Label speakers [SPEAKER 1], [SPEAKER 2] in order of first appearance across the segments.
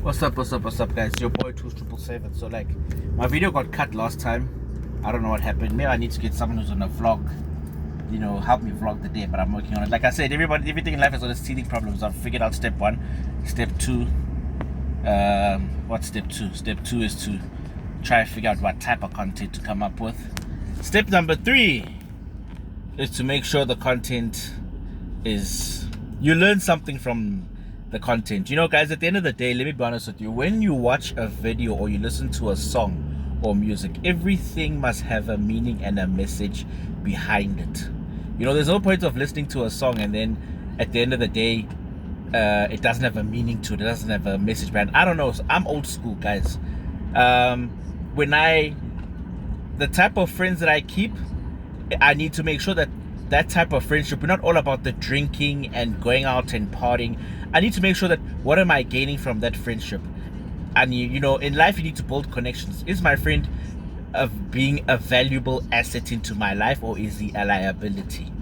[SPEAKER 1] What's up, guys? It's your boy 2777. So, like, my video got cut last time. I don't know what happened. Maybe I need to get someone who's on a vlog, help me vlog the day, but I'm working on it. Like I said, everything in life has got teething problems. I've figured out step one. Step two, what's step two? Step two is to try and figure out what type of content to come up with. Step number three is to make sure the content is, you learn something from the content. Guys, at the end of the day, let me be honest with you, when you watch a video or you listen to a song or music, everything must have a meaning and a message behind it. There's no point of listening to a song and then at the end of the day it doesn't have a meaning to it. It doesn't have a message behind it. I don't know, I'm old school, guys. The type of friends that I keep, I need to make sure that type of friendship, we're not all about the drinking and going out and partying. I need to make sure that what am I gaining from that friendship? And in life you need to build connections. Is my friend being a valuable asset into my life, or is he a liability?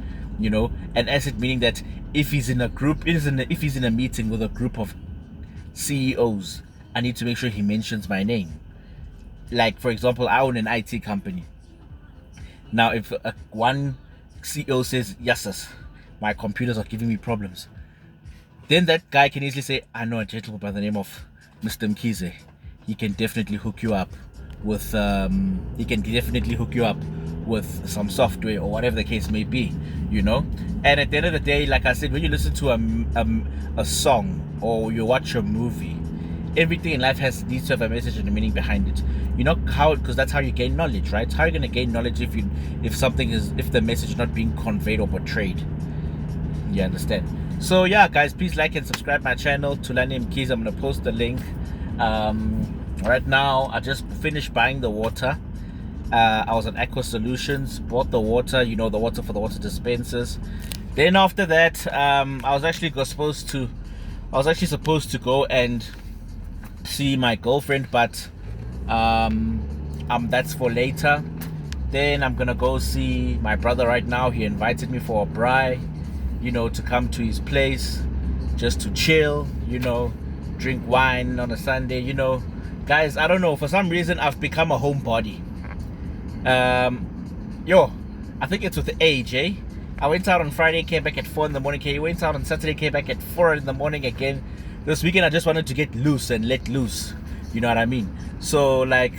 [SPEAKER 1] An asset meaning that if he's in a group, if he's in a meeting with a group of CEOs, I need to make sure he mentions my name. Like, for example, I own an IT company. Now, if one CEO says, yes, my computers are giving me problems, then that guy can easily say, I know a gentleman by the name of Mr. Mkhize. He can definitely hook you up with some software or whatever the case may be, And at the end of the day, like I said, when you listen to a song or you watch a movie, everything in life needs to have a message and a meaning behind it. Because that's how you gain knowledge, right? How are you going to gain knowledge if the message is not being conveyed or portrayed? You understand? So yeah, guys, please like and subscribe my channel, Tulani Mkhize. I'm going to post the link. Right now, I just finished buying the water. I was at Aqua Solutions, bought the water, the water for the water dispensers. Then after that, I was actually supposed to go and see my girlfriend, but that's for later. Then I'm gonna go see my brother right now. He invited me for a braai, to come to his place just to chill, drink wine on a Sunday. Guys, I don't know, for some reason I've become a homebody. I think it's with the age, eh? I went out on Friday, came back at 4 in the morning. Okay, went out on Saturday, came back at 4 in the morning again. This weekend I just wanted to get loose and let loose. You know what I mean? So, like,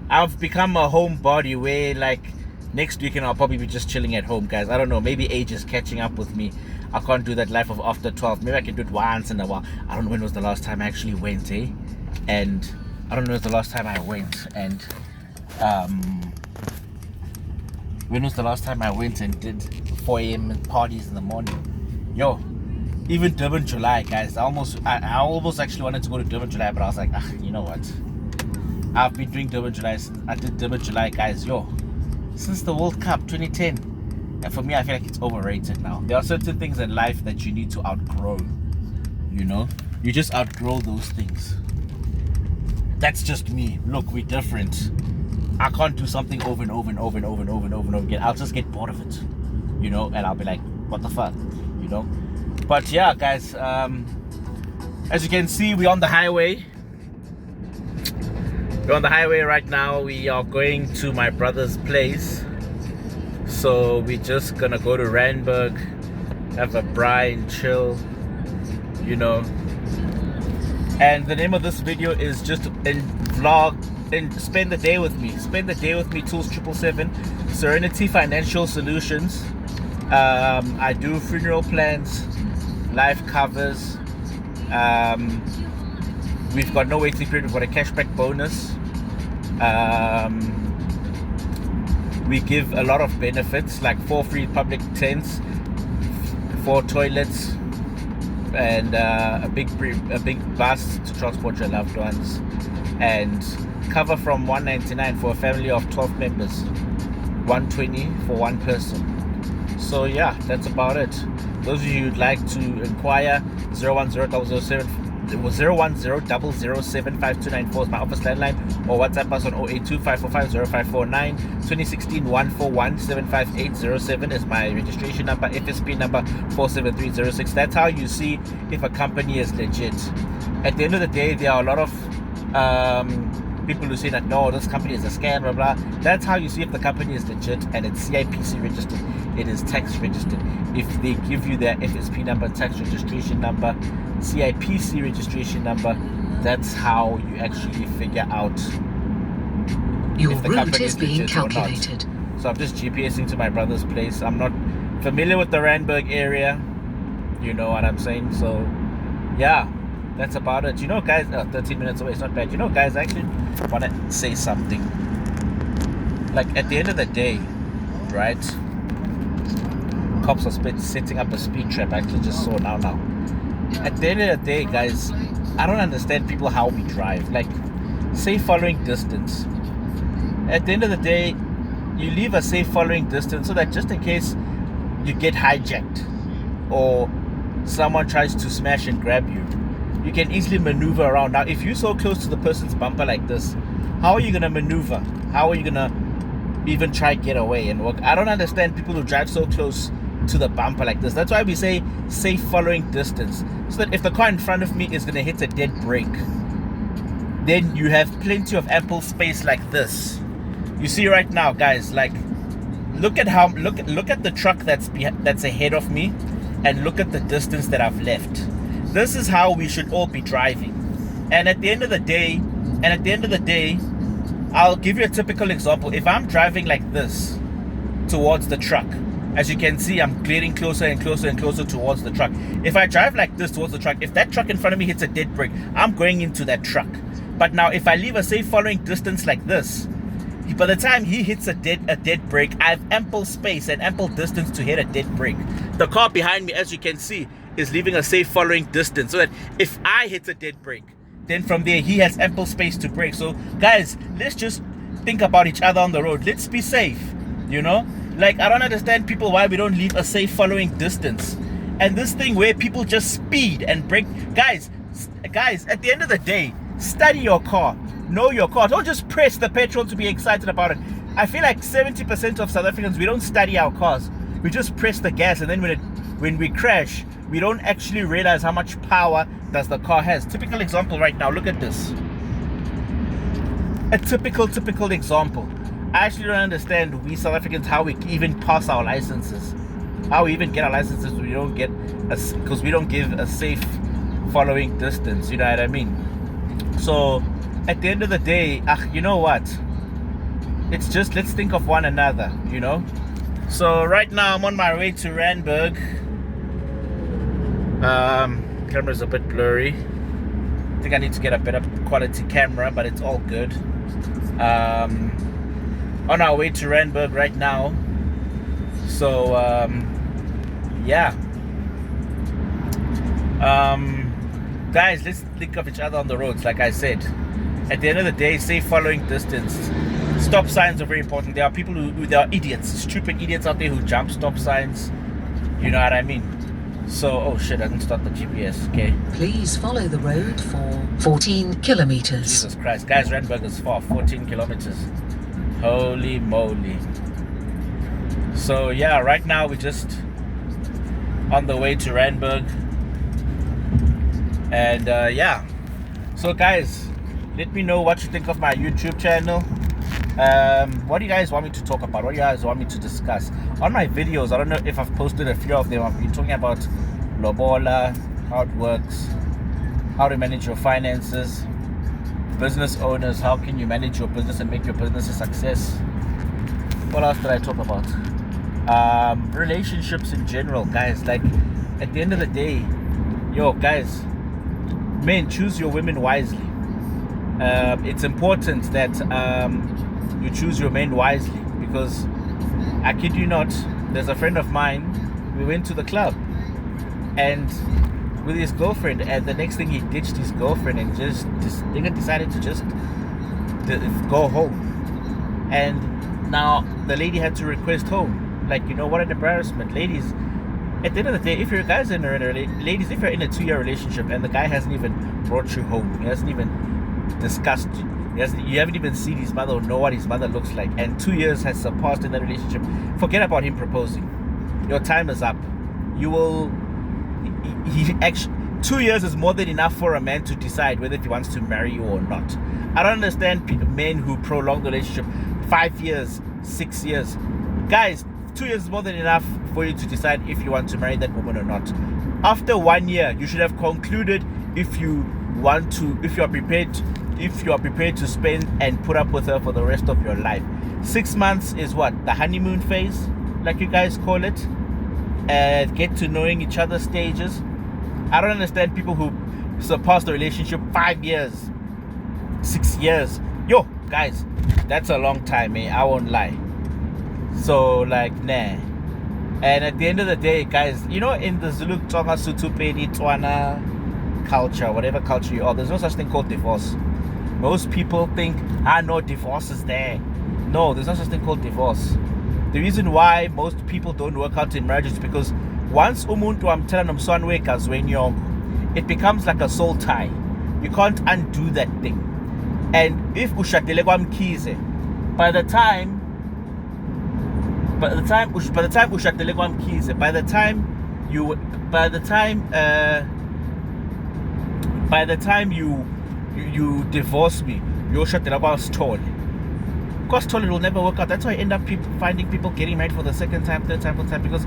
[SPEAKER 1] I've become a homebody where, like, next weekend I'll probably be just chilling at home, guys. I don't know, maybe age is catching up with me. I can't do that life of after 12. Maybe I can do it once in a while. I don't know when was the last time I actually went, eh? And I don't know when was the last time I went. And when was the last time I went and did 4 a.m. parties in the morning? Even Durban July, guys. I almost actually wanted to go to Durban July, but I was like, you know what? I've been doing Durban July. I did Durban July, guys. Since the World Cup 2010. And for me, I feel like it's overrated now. There are certain things in life that you need to outgrow. You just outgrow those things. That's just me. Look, we're different. I can't do something over and over and over and over and over and over and over again. I'll just get bored of it, and I'll be like, what the fuck, But yeah, guys, as you can see, we're on the highway. We're on the highway right now. We are going to my brother's place. So we're just gonna go to Randburg, have a braai and chill, And the name of this video is just vlog and spend the day with me. Spend the day with me, Tools 777, Serenity Financial Solutions. I do funeral plans, life covers. We've got no waiting period. We've got a cashback bonus. We give a lot of benefits, like 4 free public tents, 4 toilets, and a big bus to transport your loved ones, and cover from $199 for a family of 12 members, $120 for one person. So yeah, that's about it. Those of you who'd like to inquire, 010-007-5294 is my office landline, or WhatsApp us on 082-545-0549. 2016-141-75807 is my registration number. FSP number 47306. That's how you see if a company is legit. at the end of the day, there are a lot of people who say that no, this company is a scam, blah blah. That's how you see if the company is legit and it's CIPC registered, it is tax registered. If they give you their FSP number, tax registration number, CIPC registration number, that's how you actually figure out
[SPEAKER 2] your
[SPEAKER 1] if the
[SPEAKER 2] route
[SPEAKER 1] company
[SPEAKER 2] is
[SPEAKER 1] is
[SPEAKER 2] being
[SPEAKER 1] legit or not.
[SPEAKER 2] calculated.
[SPEAKER 1] So I'm just GPSing to my brother's place. I'm not familiar with the Randburg area, you know what I'm saying? So yeah, that's about it. You know, guys, 13 minutes away, it's not bad. You know, guys, I actually want to say something. Like, at the end of the day, right, cops are setting up a speed trap. I actually just saw now. At the end of the day, guys, I don't understand people how we drive. Like, safe following distance. At the end of the day, you leave a safe following distance so that just in case you get hijacked or someone tries to smash and grab you, you can easily maneuver around. Now, if you're so close to the person's bumper like this, how are you going to maneuver? How are you going to even try to get away and walk? I don't understand people who drive so close to the bumper like this. That's why we say safe following distance, so that if the car in front of me is going to hit a dead brake, then you have plenty of ample space like this. You see right now, guys, like, look at the truck that's ahead of me, and look at the distance that I've left. This is how we should all be driving. And at the end of the day, I'll give you a typical example. If I'm driving like this towards the truck, as you can see, I'm getting closer and closer and closer towards the truck. If I drive like this towards the truck, if that truck in front of me hits a dead brake, I'm going into that truck. But now, if I leave a safe following distance like this, by the time he hits a dead brake, I have ample space and ample distance to hit a dead brake. The car behind me, as you can see, is leaving a safe following distance, so that if I hit a dead brake, then from there he has ample space to brake. So guys, let's just think about each other on the road. Let's be safe, you know? Like, I don't understand people why we don't leave a safe following distance. And this thing where people just speed and brake. Guys, at the end of the day, study your car. Know your car. Don't just press the petrol to be excited about it. I feel like 70% of South Africans, we don't study our cars. We just press the gas, and then when we crash, we don't actually realize how much power does the car has. Typical example right now. Look at this. A typical example. I actually don't understand, we South Africans, how we even pass our licenses. How we even get our licenses. We don't get because we don't give a safe following distance. You know what I mean? So at the end of the day, you know what? It's just, let's think of one another, you know? So right now I'm on my way to Randburg. Camera's a bit blurry. I think I need to get a better quality camera, but it's all good. On our way to Randburg right now. So yeah. Guys, let's think of each other on the roads. Like I said, at the end of the day, safe following distance. Stop signs are very important. There are people there are idiots, stupid idiots out there who jump stop signs. You know what I mean? So, oh shit, I didn't start the GPS. Okay.
[SPEAKER 2] Please follow the road for 14 kilometers.
[SPEAKER 1] Jesus Christ. Guys, Randburg is far. 14 kilometers. Holy moly. So, yeah, right now we're just on the way to Randburg. And, yeah. So, guys, let me know what you think of my YouTube channel. What do you guys want me to talk about? What do you guys want me to discuss? On my videos, I don't know if I've posted a few of them. I've been talking about lobola, how it works, how to manage your finances, business owners, how can you manage your business and make your business a success. What else did I talk about? Relationships in general, guys. Like, at the end of the day, guys, men, choose your women wisely. It's important that you choose your men wisely, because I kid you not, there's a friend of mine, we went to the club and with his girlfriend, and the next thing he ditched his girlfriend and just decided to just go home. And now the lady had to request home. Like, you know, what an embarrassment. Ladies, at the end of the day, if you're guys in ladies, if you're in a 2-year relationship and the guy hasn't even brought you home, he hasn't even discussed you haven't even seen his mother or know what his mother looks like, and 2 years has surpassed in that relationship, forget about him proposing. Your time is up. You will, he actually, 2 years is more than enough for a man to decide whether he wants to marry you or not. I don't understand men who prolong the relationship 5 years, 6 years. Guys, 2 years is more than enough for you to decide if you want to marry that woman or not. After 1 year, you should have concluded if you are prepared to spend and put up with her for the rest of your life. 6 months is what? The honeymoon phase, like you guys call it. Get to knowing each other stages. I don't understand people who surpass the relationship 5 years, 6 years. Yo, guys, that's a long time, I won't lie. So, like, nah. And at the end of the day, guys, you know, in the Zulu, Tsonga, Sotho, Pedi, Tswana culture, whatever culture you are, there's no such thing called divorce. Most people think, no, divorce is there. No, there's no such thing called divorce. The reason why most people don't work out in marriage is because once umuntu amthela nomswane wegazweni yonke, it becomes like a soul tie. You can't undo that thing. And if ushadele kwamkhize, by the time ushadele kwamkhize, by the time you divorce me, you're shadele kwasithole. Because it will never work out. That's why I end up finding people getting married for the second time, third time, fourth time, because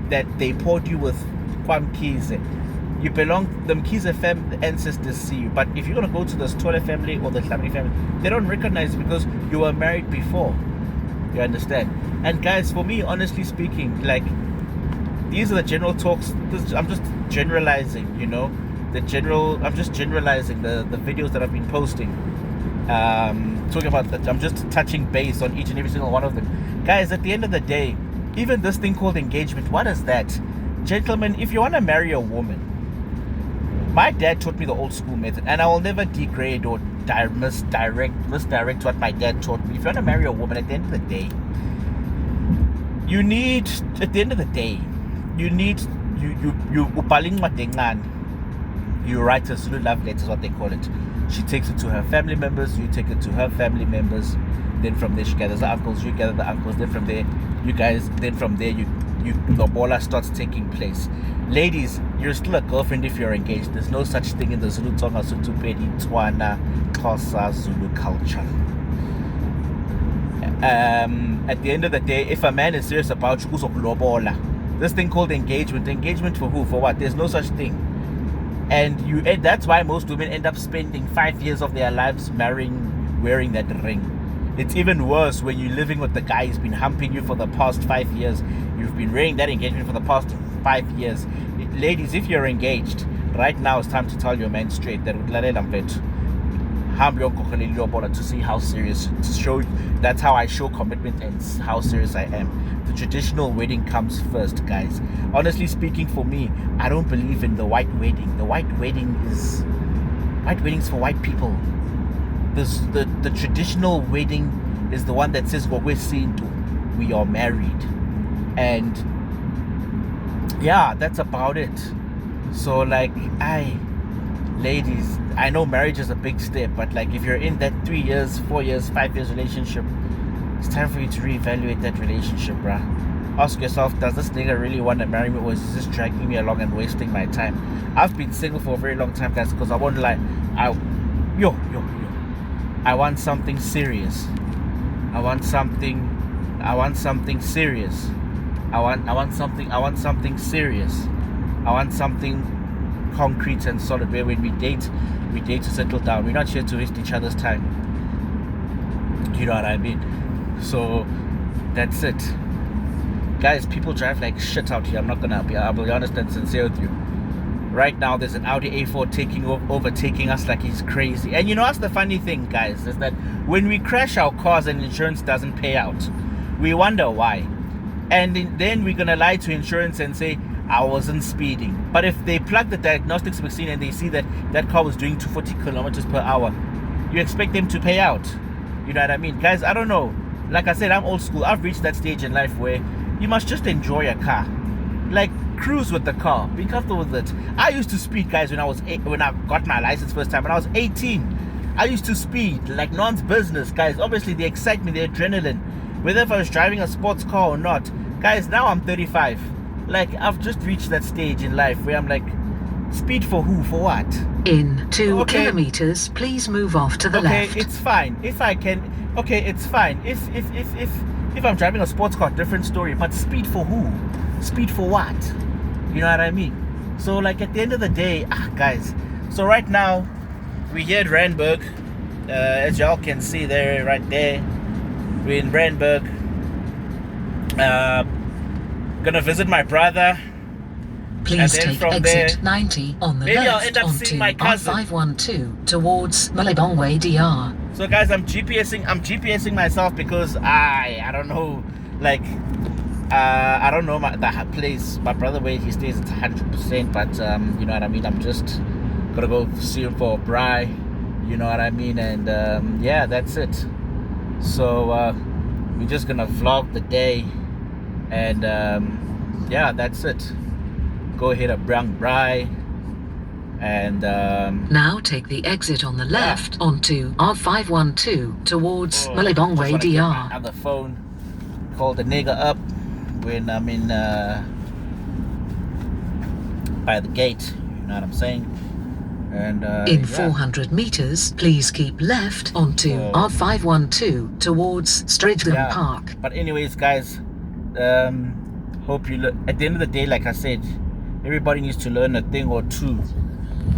[SPEAKER 1] that they poured you with kwamkhize. You belong, the Mkhize family ancestors see you. But if you're going to go to the Stolle family or the Tlami family, they don't recognize you because you were married before. You understand? And guys, for me, honestly speaking, like, these are the general talks. I'm just generalizing, you know. I'm just generalizing the videos that I've been posting. Talking about that, I'm just touching base on each and every single one of them. Guys, at the end of the day, even this thing called engagement, what is that? Gentlemen, if you want to marry a woman, my dad taught me the old school method, and I will never degrade or misdirect what my dad taught me. If you want to marry a woman, at the end of the day, you you write a Zulu love letter, is what they call it. She takes it to her family members, you take it to her family members. Then from there she gathers the uncles, you gather the uncles. Then from there the bola starts taking place. Ladies, you're still a girlfriend if you're engaged. There's no such thing in the Zulu, Tsonga, Sotho, Pedi, Tswana, Xhosa, Zulu culture. At the end of the day, if a man is serious about you, this thing called engagement for who? For what? There's no such thing. And that's why most women end up spending 5 years of their lives wearing that ring. It's even worse when you're living with the guy who's been humping you for the past 5 years. You've been wearing that engagement for the past 5 years. Ladies, if you're engaged, right now it's time to tell your man straight that to see how serious, to show. That's how I show commitment and how serious I am. The traditional wedding comes first, guys. Honestly speaking, for me, I don't believe in the white wedding. The white wedding's for white people. The traditional wedding is the one that says what we're seeing to, we are married. And yeah, that's about it. So like, ladies, I know marriage is a big step, but like, if you're in that 3 years, 4 years, 5 years relationship, it's time for you to reevaluate that relationship, bruh. Ask yourself, does this nigga really want to marry me, or is he just dragging me along and wasting my time? I've been single for a very long time, guys, because I won't lie, I want something serious. I want something serious. I want something serious. I want something concrete and solid, where when we date to settle down. We're not here to waste each other's time. You know what I mean? So that's it, guys. People drive like shit out here. I'll be honest and sincere with you. Right now there's an Audi A4 overtaking us like he's crazy. And you know what's the funny thing, guys, is that when we crash our cars and insurance doesn't pay out, we wonder why. And then we're gonna lie to insurance and say, I wasn't speeding. But if they plug the diagnostics machine and they see that that car was doing 240 kilometers per hour, you expect them to pay out. You know what I mean? Guys, I don't know. Like I said, I'm old school. I've reached that stage in life where you must just enjoy a car. Like, cruise with the car. Be comfortable with it. I used to speed, guys, when I got my license first time. When I was 18, I used to speed like non's business, guys. Obviously, the excitement, the adrenaline, whether if I was driving a sports car or not. Guys, now I'm 35. like I've just reached that stage in life where I'm like, speed for who? For what?
[SPEAKER 2] In 2
[SPEAKER 1] Okay.
[SPEAKER 2] kilometers, please move off to the
[SPEAKER 1] Okay,
[SPEAKER 2] left.
[SPEAKER 1] it's fine. If I can, okay, it's fine. If I'm driving a sports car, different story. But speed for who? Speed for what? You know what I mean? So like at the end of the day, guys. So right now, we're here at Randburg. As y'all can see there, right there, we're in Randburg. Gonna visit my brother.
[SPEAKER 2] Please
[SPEAKER 1] And then
[SPEAKER 2] take
[SPEAKER 1] from
[SPEAKER 2] exit
[SPEAKER 1] there,
[SPEAKER 2] 90 on the
[SPEAKER 1] maybe I'll
[SPEAKER 2] left
[SPEAKER 1] end up
[SPEAKER 2] onto
[SPEAKER 1] seeing my cousin.
[SPEAKER 2] R512 towards Malebongwe DR.
[SPEAKER 1] So guys, I'm GPSing myself because I don't know, like I don't know that place. My brother where he stays, it's 100%, but you know what I mean. I'm just gonna go see him for a braai, you know what I mean, and yeah, that's it. So we're just gonna vlog the day, and yeah, that's it. Go hit a braai, and
[SPEAKER 2] now take the exit on the left onto R512 towards Malebongwe
[SPEAKER 1] just wanna
[SPEAKER 2] DR.
[SPEAKER 1] get my other phone, call the nigga up when I'm in by the gate, you know what I'm saying. And
[SPEAKER 2] in
[SPEAKER 1] yeah.
[SPEAKER 2] 400 meters, please keep left onto R512 towards Stridgham Park.
[SPEAKER 1] But anyways, guys, hope you at the end of the day, like I said, everybody needs to learn a thing or two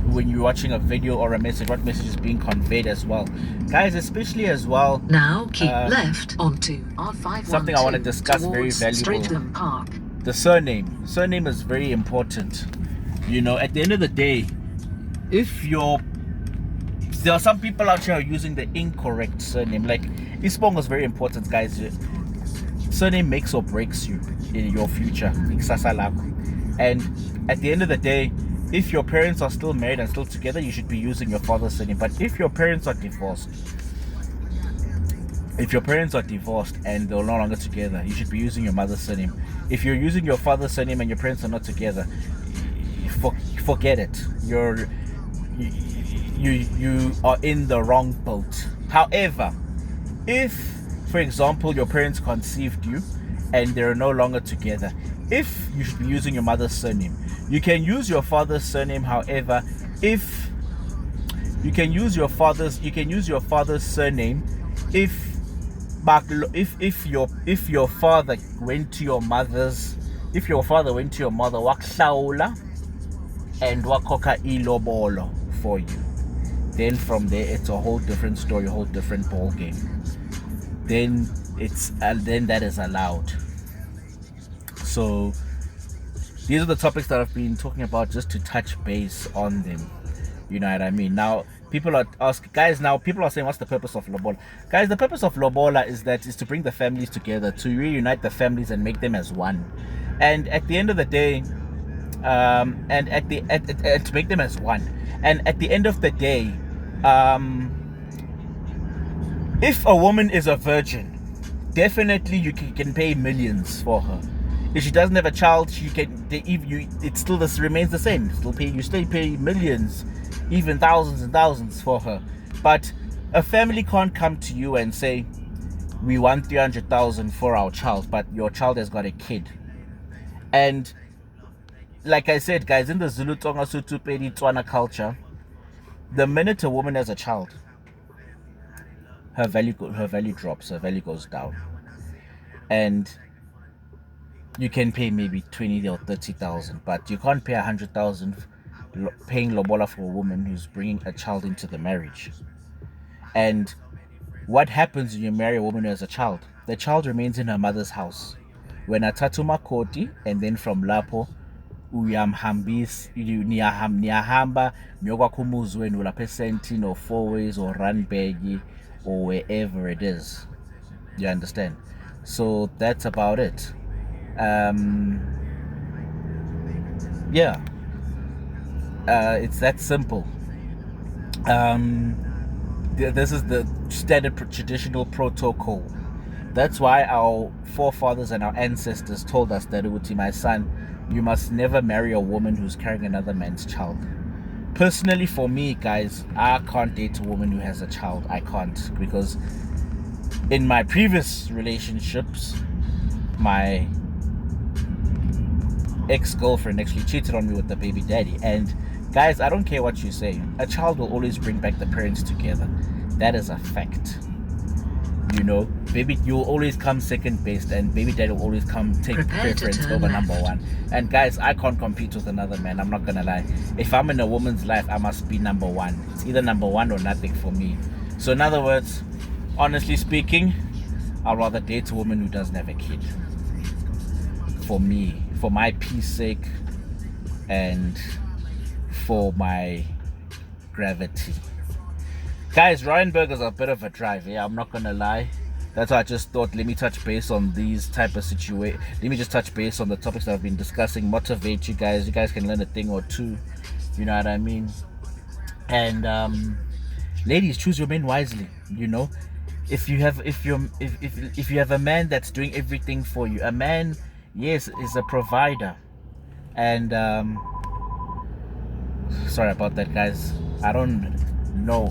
[SPEAKER 1] when you're watching a video or a message, what message is being conveyed as well, guys, especially as well.
[SPEAKER 2] Now keep left onto R512.
[SPEAKER 1] Something I want to discuss, very valuable.
[SPEAKER 2] Stridgham Park.
[SPEAKER 1] The surname is very important. You know, at the end of the day, there are some people out here using the incorrect surname. Like Ispong is very important, guys. Surname makes or breaks you in your future. And at the end of the day, if your parents are still married and still together, you should be using your father's surname. But if your parents are divorced, and they're no longer together, you should be using your mother's surname. If you're using your father's surname and your parents are not together, forget it. You are in the wrong boat. However, if, for example, your parents conceived you and they're no longer together, if you should be using your mother's surname, you can use your father's surname. However, if you can use your father's surname if your father went to your mother wakuhlawula and wakhokha ilobolo for you, then from there it's a whole different story, a whole different ball game. Then that is allowed. So these are the topics that I've been talking about, just to touch base on them. You know what I mean? Now, people are asking, guys, people are saying, what's the purpose of Lobola? Guys, the purpose of Lobola is to bring the families together, to reunite the families and make them as one. And at the end of the day, to make them as one. And at the end of the day, if a woman is a virgin, definitely you can pay millions for her. If she doesn't have a child, it still remains the same. You still pay millions, even thousands and thousands for her. But a family can't come to you and say, we want 300,000 for our child, but your child has got a kid. And like I said, guys, in the Zulu, Tonga, Sotho, Pedi, Tswana culture, the minute a woman has a child, her value drops, her value goes down. And you can pay maybe 20 or 30,000, but you can't pay 100,000 paying lobola for a woman who's bringing a child into the marriage. And what happens when you marry a woman who has a child? The child remains in her mother's house. When athathu makoti, and then from lapo niyahamba niyokwakha umuzi wenu lapha eSandton or Fourways or Randburg or wherever it is. You understand? So that's about it. Yeah, it's that simple. This is the standard traditional protocol. That's why our forefathers and our ancestors told us that, Uti, my son, you must never marry a woman who's carrying another man's child. Personally, for me, guys, I can't date a woman who has a child. I can't, because in my previous relationships, my ex-girlfriend actually cheated on me with the baby daddy. And guys, I don't care what you say, a child will always bring back the parents together. That is a fact. You know, baby, you'll always come second best, and baby daddy will always come take preference over number one. And guys, I can't compete with another man. I'm not gonna lie. If I'm in a woman's life, I must be number one. It's either number one or nothing for me. So in other words, honestly speaking, I'd rather date a woman who doesn't have a kid. For me, for my peace sake, and for my gravity. Guys, Ryanburg is a bit of a drive, yeah, I'm not gonna lie. That's why I just thought, let me touch base on these type of situations. Let me just touch base on the topics that I've been discussing, motivate you guys. You guys can learn a thing or two, you know what I mean? And ladies, choose your men wisely, you know. If you have a man that's doing everything for you, a man, yes, is a provider. And sorry about that, guys. I don't know